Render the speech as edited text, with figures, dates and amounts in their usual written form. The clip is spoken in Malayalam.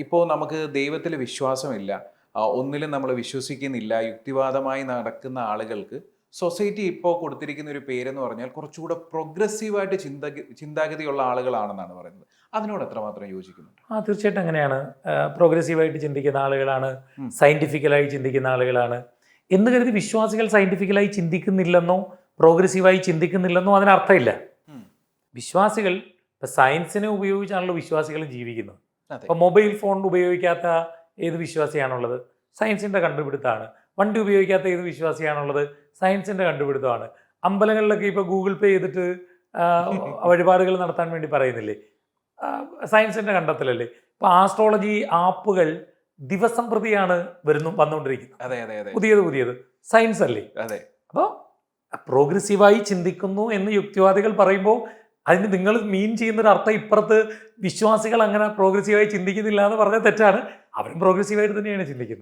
ഇപ്പോൾ നമുക്ക് ദൈവത്തിൽ വിശ്വാസമില്ല, ഒന്നിലും നമ്മൾ വിശ്വസിക്കുന്നില്ല, യുക്തിവാദമായി നടക്കുന്ന ആളുകൾക്ക് സൊസൈറ്റി ഇപ്പോൾ കൊടുത്തിരിക്കുന്ന ഒരു പേരെന്ന് പറഞ്ഞാൽ കുറച്ചുകൂടെ പ്രോഗ്രസീവായിട്ട് ചിന്താഗതിയുള്ള ആളുകളാണെന്നാണ് പറയുന്നത്. അതിനോട് എത്രമാത്രം യോജിക്കുന്നുണ്ട്? തീർച്ചയായിട്ടും അങ്ങനെയാണ്. പ്രോഗ്രസീവായിട്ട് ചിന്തിക്കുന്ന ആളുകളാണ്, സയൻറ്റിഫിക്കലായി ചിന്തിക്കുന്ന ആളുകളാണ് എന്ന് കരുതി വിശ്വാസികൾ സയൻറ്റിഫിക്കലായി ചിന്തിക്കുന്നില്ലെന്നോ പ്രോഗ്രസീവായി ചിന്തിക്കുന്നില്ലെന്നോ അതിനർത്ഥമില്ല. വിശ്വാസികൾ ഇപ്പം സയൻസിനെ ഉപയോഗിച്ചാണല്ലോ വിശ്വാസികളും ജീവിക്കുന്നത്. ഇപ്പം മൊബൈൽ ഫോൺ ഉപയോഗിക്കാത്ത ഏത് വിശ്വാസിയാണുള്ളത്? സയൻസിൻ്റെ കണ്ടുപിടുത്തമാണ്. വണ്ടി ഉപയോഗിക്കാത്ത ഏത് വിശ്വാസിയാണുള്ളത്? സയൻസിൻ്റെ കണ്ടുപിടുത്തമാണ്. അമ്പലങ്ങളിലൊക്കെ ഇപ്പോൾ ഗൂഗിൾ പേ ചെയ്തിട്ട് വഴിപാടുകൾ നടത്താൻ വേണ്ടി പറയുന്നില്ലേ? സയൻസിൻ്റെ കണ്ടെത്തലല്ലേ? ഇപ്പോൾ ആസ്ട്രോളജി ആപ്പുകൾ ദിവസം പ്രതിയാണ് വന്നുകൊണ്ടിരിക്കുന്നത്. പുതിയത് സയൻസ് അല്ലേ? അപ്പോൾ പ്രോഗ്രസീവായി ചിന്തിക്കുന്നു എന്ന് യുക്തിവാദികൾ പറയുമ്പോൾ അതിന് നിങ്ങൾ മീൻ ചെയ്യുന്നൊരു അർത്ഥം ഇപ്പുറത്ത് വിശ്വാസികൾ അങ്ങനെ പ്രോഗ്രസീവായി ചിന്തിക്കുന്നില്ല എന്ന് പറഞ്ഞാൽ തെറ്റാണ്. അവരും പ്രോഗ്രസീവായിട്ട് തന്നെയാണ് ചിന്തിക്കുന്നത്.